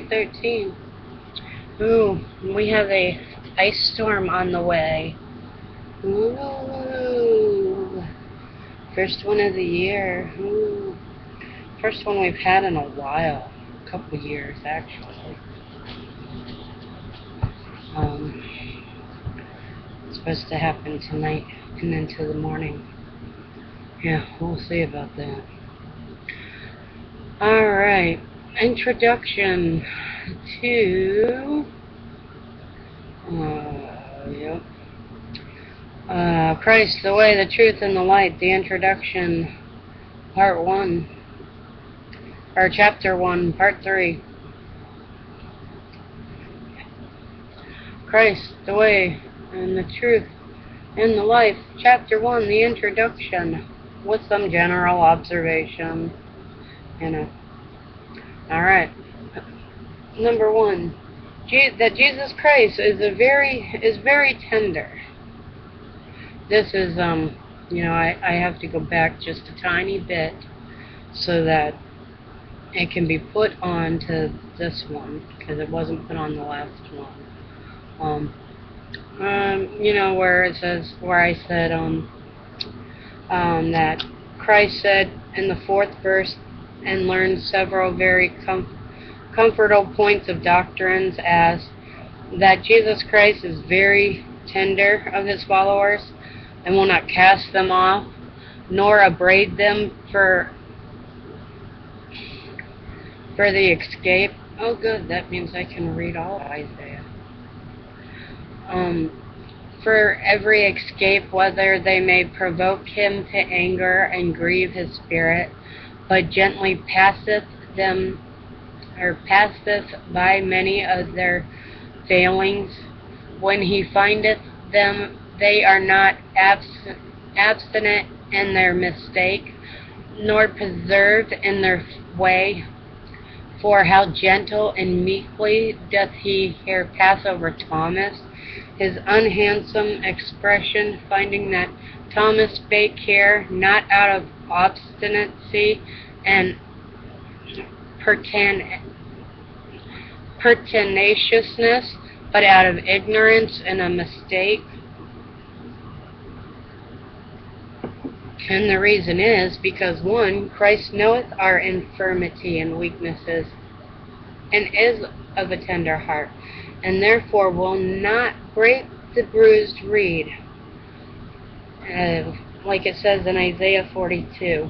13. Ooh, we have a ice storm on the way. Ooh, first one of the year. Ooh, first one we've had in a while, a couple years actually. It's supposed to happen tonight and into the morning. Yeah, we'll see about that. Alright, introduction to yep. Christ, the way, the truth, and the light. The introduction, part 1, or chapter 1, part 3. Christ, the way, and the truth, and the life. Chapter 1, the introduction, with some general observation. Alright. Number 1, that Jesus Christ is very tender. This is, I have to go back just a tiny bit so that it can be put on to this one, because it wasn't put on the last one. Where it says, where I said, that Christ said in the 4th verse, and learned several very comfortable points of doctrines, as that Jesus Christ is very tender of his followers, and will not cast them off, nor upbraid them for the escape. Oh good, that means I can read all of Isaiah. For every escape, whether they may provoke him to anger and grieve his spirit, but gently passeth by many of their failings. When he findeth them, they are not obstinate in their mistake, nor preserved in their way. For how gentle and meekly doth he here pass over Thomas, his unhandsome expression, finding that Thomas spake here not out of obstinacy and pertinaciousness, but out of ignorance and a mistake. And the reason is because 1, Christ knoweth our infirmity and weaknesses, and is of a tender heart, and therefore will not break the bruised reed, like it says in Isaiah 42,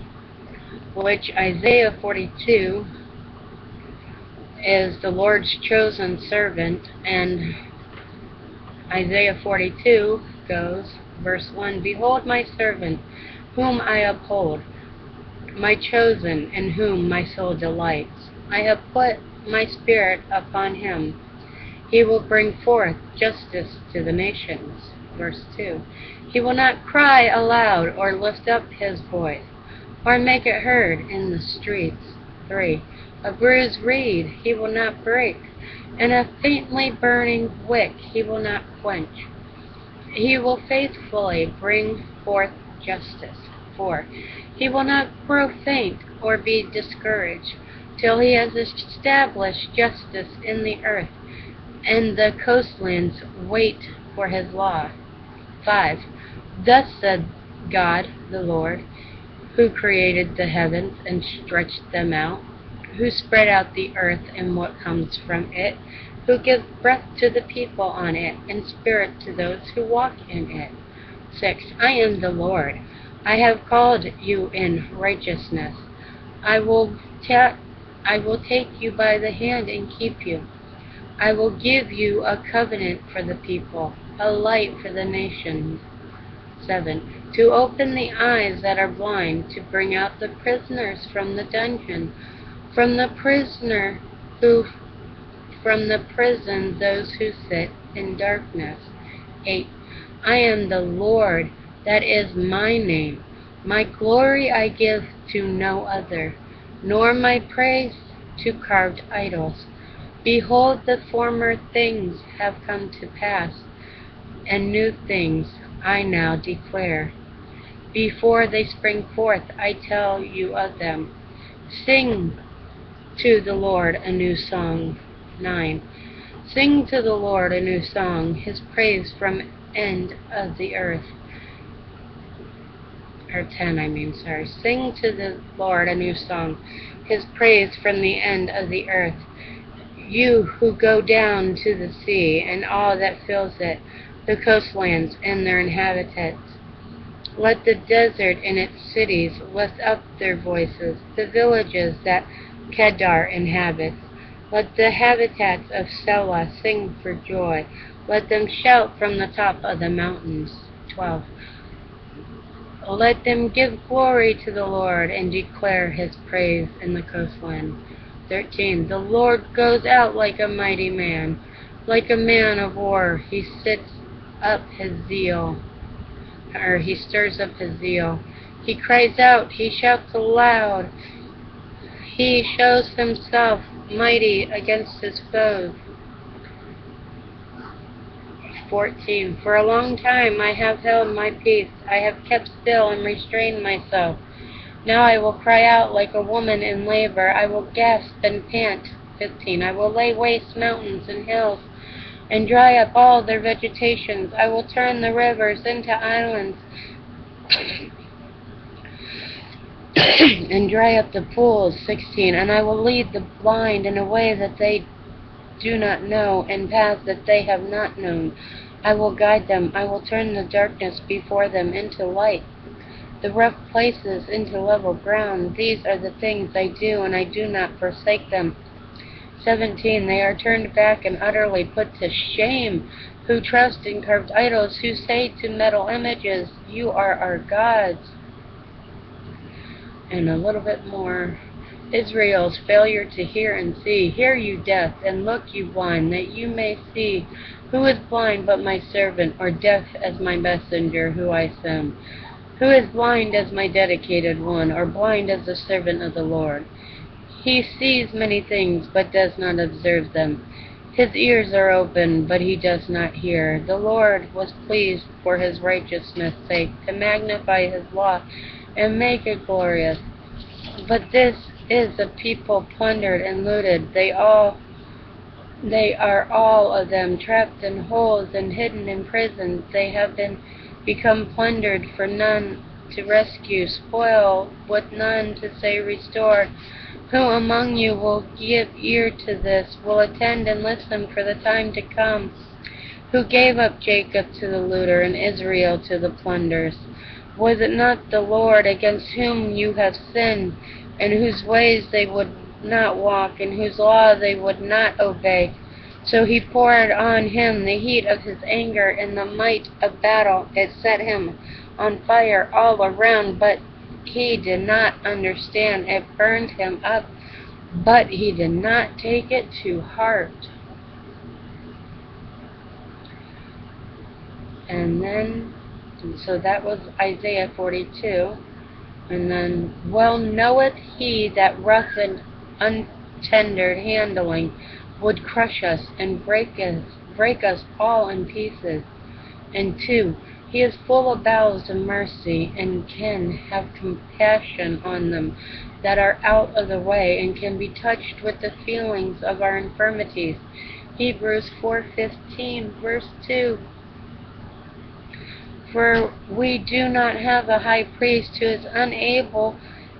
which Isaiah 42 is the Lord's chosen servant, and Isaiah 42 goes, verse 1, Behold my servant, whom I uphold, my chosen, in whom my soul delights. I have put my spirit upon him. He will bring forth justice to the nations. Verse 2, He will not cry aloud or lift up his voice, or make it heard in the streets. 3, A bruised reed he will not break, and a faintly burning wick he will not quench. He will faithfully bring forth justice. 4, He will not grow faint or be discouraged till he has established justice in the earth, and the coastlands wait for his law. 5, Thus said God the Lord, who created the heavens and stretched them out, who spread out the earth and what comes from it, who gives breath to the people on it, and spirit to those who walk in it. 6, I am the Lord. I have called you in righteousness. I will take you by the hand and keep you. I will give you a covenant for the people, a light for the nations. 7, To open the eyes that are blind, to bring out the prisoners from the dungeon, from the prison those who sit in darkness. 8, I am the Lord, that is my name. My glory I give to no other, nor my praise to carved idols. Behold, the former things have come to pass, and new things I now declare. Before they spring forth, I tell you of them. Sing to the Lord a new song. 9. Sing to the Lord a new song, his praise from end of the earth. Or 10, sorry. Sing to the Lord a new song, his praise from the end of the earth. You who go down to the sea, and all that fills it, the coastlands and their inhabitants. Let the desert and its cities lift up their voices, the villages that Kedar inhabits. Let the habitats of Selah sing for joy. Let them shout from the top of the mountains. 12. Let them give glory to the Lord and declare his praise in the coastland. 13. The Lord goes out like a mighty man, like a man of war. He stirs up his zeal. He cries out, he shouts aloud. He shows himself mighty against his foes. 14. For a long time I have held my peace. I have kept still and restrained myself. Now I will cry out like a woman in labor. I will gasp and pant. 15. I will lay waste mountains and hills and dry up all their vegetations. I will turn the rivers into islands and dry up the pools. 16. And I will lead the blind in a way that they do not know, and paths that they have not known. I will guide them. I will turn the darkness before them into light, the rough places into level ground. These are the things I do, and I do not forsake them. 17. They are turned back and utterly put to shame, who trust in carved idols, who say to metal images, you are our gods. And a little bit more. Israel's failure to hear and see. Hear, you deaf, and look, you blind, that you may see. Who is blind but my servant, or deaf as my messenger who I send? Who is blind as my dedicated one, or blind as the servant of the Lord? He sees many things, but does not observe them. His ears are open, but he does not hear. The Lord was pleased for his righteousness' sake to magnify his law and make it glorious. But this is a people plundered and looted. They are all of them trapped in holes and hidden in prisons. They have become plundered, for none to rescue, spoil with none to say restore. Who among you will give ear to this, will attend and listen for the time to come? Who gave up Jacob to the looter and Israel to the plunderers? Was it not the Lord against whom you have sinned, in whose ways they would not walk, and whose law they would not obey? So he poured on him the heat of his anger and the might of battle. It set him on fire all around, but he did not understand. It burned him up, but he did not take it to heart. And then, so that was Isaiah 42. And then, well knoweth he that rough and untendered handling would crush us and break us all in pieces. And 2, he is full of bowels of mercy, and can have compassion on them that are out of the way, and can be touched with the feelings of our infirmities. Hebrews 4:15, verse 2. For we do not have a high priest who is unable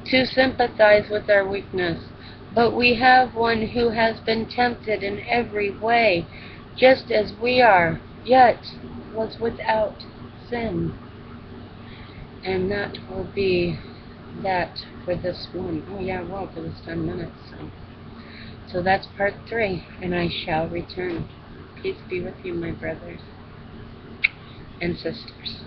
to sympathize with our weakness, but we have one who has been tempted in every way, just as we are, yet was without sin. And that will be that for this one. Oh yeah, well, for this 10 minutes. So that's part 3, and I shall return. Peace be with you, my brothers and sisters.